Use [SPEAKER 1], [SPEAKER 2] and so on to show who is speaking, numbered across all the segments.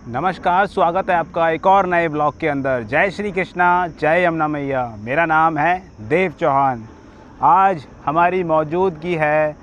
[SPEAKER 1] नमस्कार, स्वागत है आपका एक और नए ब्लॉग के अंदर। जय श्री कृष्णा, जय यमुना मैया। मेरा नाम है देव चौहान। आज हमारी मौजूदगी है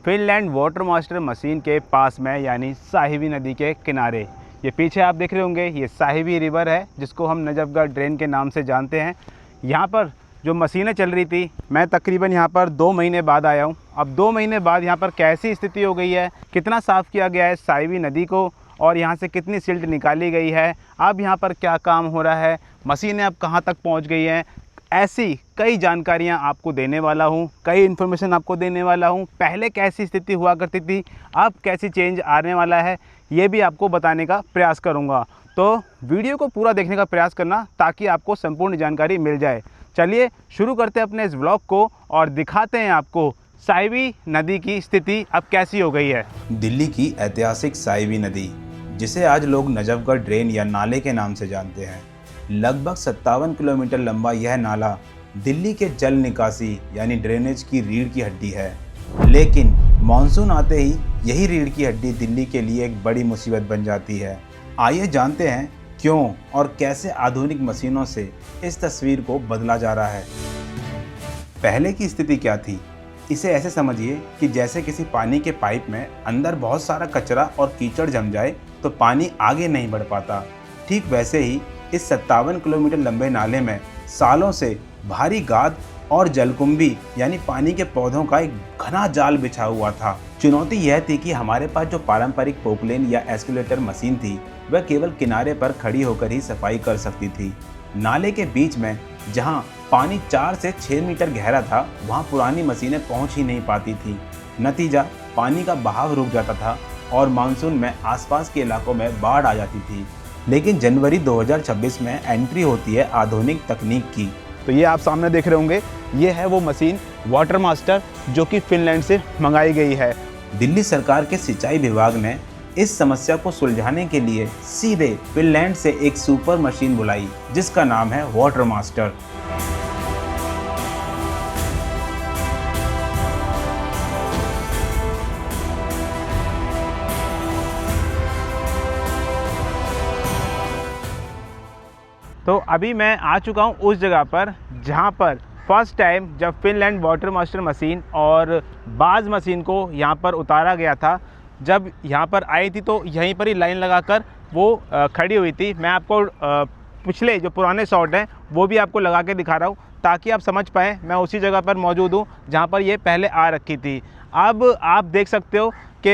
[SPEAKER 1] फिनलैंड वाटर मास्टर मशीन के पास में, यानी साहिबी नदी के किनारे। ये पीछे आप देख रहे होंगे, ये साहिबी रिवर है जिसको हम नजफगढ़ ड्रेन के नाम से जानते हैं। यहाँ पर जो मशीनें चल रही थी, मैं तकरीबन यहाँ पर 2 महीने बाद आया हूँ। अब 2 महीने बाद यहाँ पर कैसी स्थिति हो गई है, कितना साफ़ किया गया है साहिबी नदी को और यहाँ से कितनी सिल्ट निकाली गई है, अब यहाँ पर क्या काम हो रहा है, मशीनें अब कहाँ तक पहुँच गई हैं, ऐसी कई जानकारियाँ आपको देने वाला हूँ, कई इन्फॉर्मेशन आपको देने वाला हूँ। पहले कैसी स्थिति हुआ करती थी, अब कैसी चेंज आने वाला है, ये भी आपको बताने का प्रयास करूँगा। तो वीडियो को पूरा देखने का प्रयास करना ताकि आपको संपूर्ण जानकारी मिल जाए। चलिए शुरू करते हैं अपने इस ब्लॉग को और दिखाते हैं आपको साहिबी नदी की स्थिति अब कैसी हो गई है।
[SPEAKER 2] दिल्ली की ऐतिहासिक साहिबी नदी, जिसे आज लोग नजफगढ़ ड्रेन या नाले के नाम से जानते हैं, लगभग 57 किलोमीटर लंबा यह नाला दिल्ली के जल निकासी यानी ड्रेनेज की रीढ़ की हड्डी है। लेकिन मानसून आते ही यही रीढ़ की हड्डी दिल्ली के लिए एक बड़ी मुसीबत बन जाती है। आइए जानते हैं क्यों और कैसे आधुनिक मशीनों से इस तस्वीर को बदला जा रहा है। पहले की स्थिति क्या थी, इसे ऐसे समझिए कि जैसे किसी पानी के पाइप में अंदर बहुत सारा कचरा और कीचड़ जम जाए तो पानी आगे नहीं बढ़ पाता। ठीक वैसे ही इस 57 किलोमीटर लंबे नाले में सालों से भारी गाद और जलकुंभी यानी पानी के पौधों का एक घना जाल बिछा हुआ था। चुनौती यह थी कि हमारे पास जो पारंपरिक पोकलेन या एस्केलेटर मशीन थी, वह केवल किनारे पर खड़ी होकर ही सफाई कर सकती थी। नाले के बीच में जहां पानी 4 से 6 मीटर गहरा था, वहां पुरानी मशीनें पहुंच ही नहीं पाती थी। नतीजा, पानी का बहाव रुक जाता था और मानसून में आसपास के इलाकों में बाढ़ आ जाती थी। लेकिन जनवरी 2026 में एंट्री होती है आधुनिक तकनीक की।
[SPEAKER 1] तो ये आप सामने देख रहे होंगे, ये है वो मशीन वाटर मास्टर जो कि फिनलैंड से मंगाई गई है।
[SPEAKER 2] दिल्ली सरकार के सिंचाई विभाग ने इस समस्या को सुलझाने के लिए सीधे फिनलैंड से एक सुपर मशीन बुलाई जिसका नाम है वाटर मास्टर।
[SPEAKER 1] तो अभी मैं आ चुका हूँ उस जगह पर जहाँ पर फर्स्ट टाइम जब फिनलैंड वाटर मास्टर मशीन और बाज मशीन को यहाँ पर उतारा गया था। जब यहाँ पर आई थी तो यहीं पर ही लाइन लगाकर वो खड़ी हुई थी। मैं आपको पिछले जो पुराने शॉट हैं वो भी आपको लगा के दिखा रहा हूँ ताकि आप समझ पाएँ। मैं उसी जगह पर मौजूद हूँ जहाँ पर ये पहले आ रखी थी। अब आप देख सकते हो कि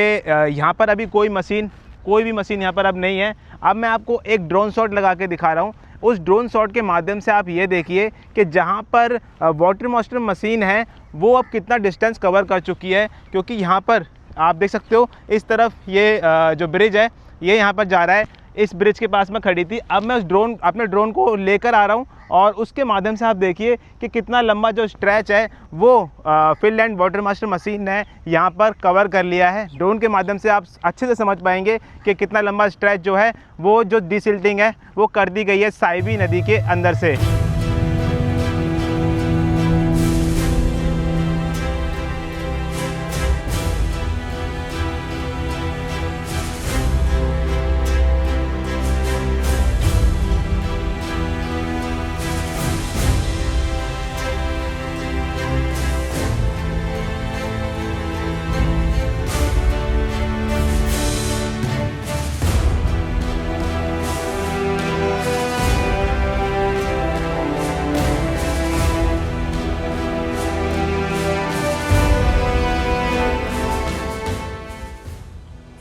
[SPEAKER 1] यहाँ पर अभी कोई भी मशीन यहाँ पर अब नहीं है। अब मैं आपको एक ड्रोन शॉट लगा के दिखा रहा हूँ। उस ड्रोन शॉट के माध्यम से आप ये देखिए कि जहाँ पर वाटर मास्टर मशीन है वो अब कितना डिस्टेंस कवर कर चुकी है, क्योंकि यहाँ पर आप देख सकते हो इस तरफ ये जो ब्रिज है ये यहाँ पर जा रहा है। इस ब्रिज के पास में खड़ी थी। अब मैं अपने ड्रोन को लेकर आ रहा हूँ और उसके माध्यम से आप देखिए कि कितना लंबा जो स्ट्रेच है वो फिनलैंड वाटर मास्टर मशीन ने यहाँ पर कवर कर लिया है। ड्रोन के माध्यम से आप अच्छे से समझ पाएंगे कि कितना लंबा स्ट्रेच जो है वो जो डिसिल्टिंग है वो कर दी गई है साहिबी नदी के अंदर से।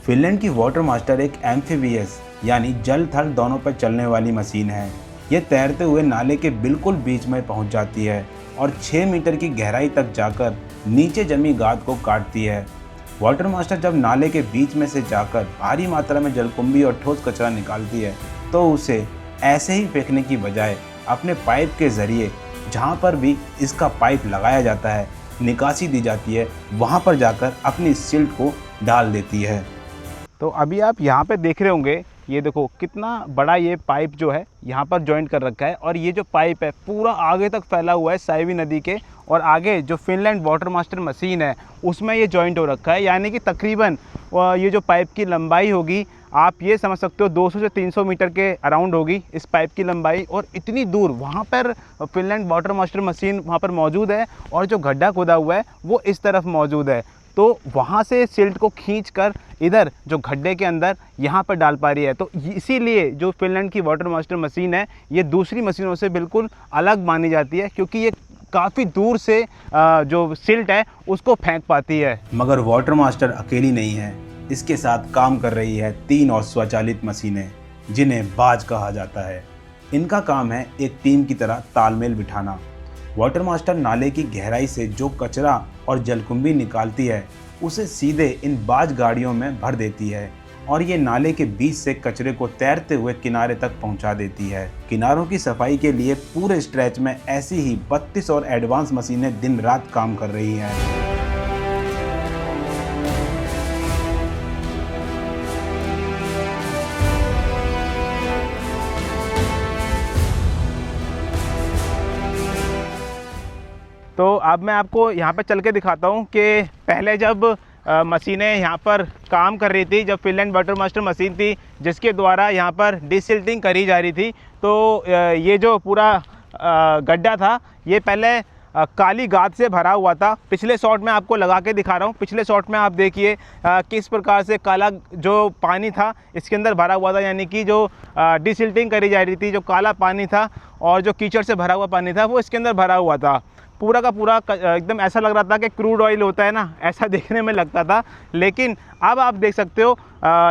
[SPEAKER 2] फिनलैंड की वाटर मास्टर एक एम्फीबियस यानी जल थल दोनों पर चलने वाली मशीन है। ये तैरते हुए नाले के बिल्कुल बीच में पहुंच जाती है और 6 मीटर की गहराई तक जाकर नीचे जमी गाद को काटती है। वाटर मास्टर जब नाले के बीच में से जाकर भारी मात्रा में जलकुंभी और ठोस कचरा निकालती है तो उसे ऐसे ही फेंकने की बजाय अपने पाइप के ज़रिए जहाँ पर भी इसका पाइप लगाया जाता है, निकासी दी जाती है, वहाँ पर जाकर अपनी सिल्ट को डाल देती है।
[SPEAKER 1] तो अभी आप यहाँ पे देख रहे होंगे, ये देखो कितना बड़ा ये पाइप जो है यहाँ पर जॉइंट कर रखा है और ये जो पाइप है पूरा आगे तक फैला हुआ है साहिबी नदी के, और आगे जो फिनलैंड वाटर मास्टर मशीन है उसमें ये जॉइंट हो रखा है। यानी कि तकरीबन ये जो पाइप की लंबाई होगी आप ये समझ सकते हो 200 से 300 मीटर के अराउंड होगी इस पाइप की लंबाई। और इतनी दूर वहाँ पर फिनलैंड वाटर मास्टर मशीन वहाँ पर मौजूद है और जो गड्ढा खोदा हुआ है वो इस तरफ मौजूद है। तो वहाँ से सिल्ट को खींचकर इधर जो गड्ढे के अंदर यहाँ पर डाल पा रही है। तो इसीलिए जो फिनलैंड की वाटर मास्टर मशीन है ये दूसरी मशीनों से बिल्कुल अलग मानी जाती है, क्योंकि ये काफ़ी दूर से जो सिल्ट है उसको फेंक पाती है।
[SPEAKER 2] मगर वाटर मास्टर अकेली नहीं है, इसके साथ काम कर रही है 3 और स्वचालित मशीनें जिन्हें बाज कहा जाता है। इनका काम है एक टीम की तरह तालमेल बिठाना। वाटर मास्टर नाले की गहराई से जो कचरा और जलकुंभी निकालती है उसे सीधे इन बाज गाड़ियों में भर देती है और ये नाले के बीच से कचरे को तैरते हुए किनारे तक पहुंचा देती है। किनारों की सफाई के लिए पूरे स्ट्रेच में ऐसी ही 32 और एडवांस मशीनें दिन रात काम कर रही हैं।
[SPEAKER 1] तो अब मैं आपको यहाँ पर चल के दिखाता हूँ कि पहले जब मशीनें यहाँ पर काम कर रही थी, जब फिनलैंड वाटर मास्टर मशीन थी जिसके द्वारा यहाँ पर डिसिल्टिंग करी जा रही थी, तो ये जो पूरा गड्ढा था ये पहले काली गाद से भरा हुआ था। पिछले शॉट में आपको लगा के दिखा रहा हूँ। पिछले शॉट में आप देखिए किस प्रकार से काला जो पानी था इसके अंदर भरा हुआ था, यानी कि जो डिसिल्टिंग करी जा रही थी, जो काला पानी था और जो कीचड़ से भरा हुआ पानी था वो इसके अंदर भरा हुआ था। पूरा का पूरा एकदम ऐसा लग रहा था कि क्रूड ऑयल होता है ना, ऐसा देखने में लगता था। लेकिन अब आप देख सकते हो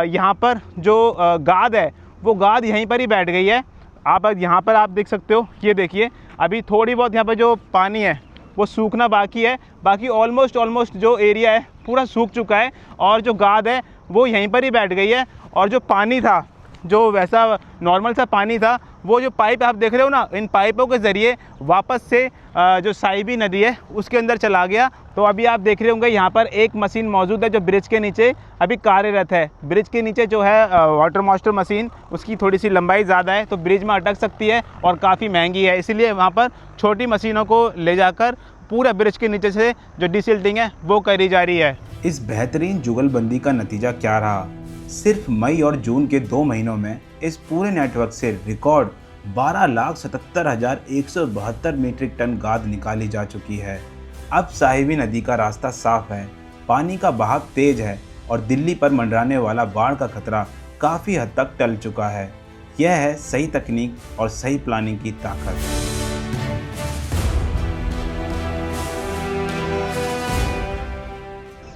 [SPEAKER 1] यहाँ पर जो गाद है वो गाद यहीं पर ही बैठ गई है। आप यहाँ पर आप देख सकते हो, ये देखिए अभी थोड़ी बहुत यहाँ पर जो पानी है वो सूखना बाकी है, बाकी ऑलमोस्ट जो एरिया है पूरा सूख चुका है और जो गाद है वो यहीं पर ही बैठ गई है। और जो पानी था, जो वैसा नॉर्मल सा पानी था, वो जो पाइप आप देख रहे हो ना, इन पाइपों के ज़रिए वापस से जो साइबी नदी है उसके अंदर चला गया। तो अभी आप देख रहे होंगे यहाँ पर एक मशीन मौजूद है जो ब्रिज के नीचे अभी कार्यरत है। ब्रिज के नीचे जो है वाटर मास्टर मशीन, उसकी थोड़ी सी लंबाई ज़्यादा है तो ब्रिज में अटक सकती है और काफ़ी महंगी है, इसलिए वहाँ पर छोटी मशीनों को ले जाकर पूरा ब्रिज के नीचे से जो डिसिल्टिंग है वो करी जा रही है।
[SPEAKER 2] इस बेहतरीन जुगलबंदी का नतीजा क्या रहा? सिर्फ मई और जून के 2 महीनों में इस पूरे नेटवर्क से रिकॉर्ड 12,77,172 मीट्रिक टन गाद निकाली जा चुकी है। अब साहिबी नदी का रास्ता साफ है, पानी का बहाव तेज है और दिल्ली पर मंडराने वाला बाढ़ का खतरा काफ़ी हद तक टल चुका है। यह है सही तकनीक और सही प्लानिंग की ताकत।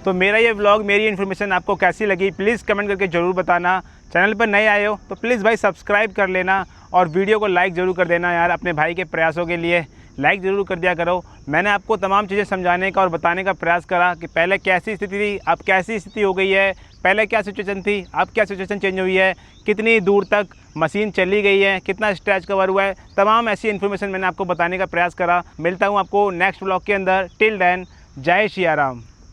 [SPEAKER 1] तो मेरा ये व्लॉग, मेरी इन्फॉर्मेशन आपको कैसी लगी प्लीज़ कमेंट करके ज़रूर बताना। चैनल पर नए आए हो तो प्लीज़ भाई सब्सक्राइब कर लेना और वीडियो को लाइक ज़रूर कर देना यार। अपने भाई के प्रयासों के लिए लाइक ज़रूर कर दिया करो। मैंने आपको तमाम चीज़ें समझाने का और बताने का प्रयास करा कि पहले कैसी स्थिति थी, अब कैसी स्थिति हो गई है, पहले क्या सिचुएशन थी, अब क्या सिचुएशन चेंज हुई है, कितनी दूर तक मशीन चली गई है, कितना स्ट्रेच कवर हुआ है, तमाम ऐसी इन्फॉर्मेशन मैंने आपको बताने का प्रयास करा। मिलता हूँ आपको नेक्स्ट व्लॉग के अंदर। टिल देन, जय श्री राम।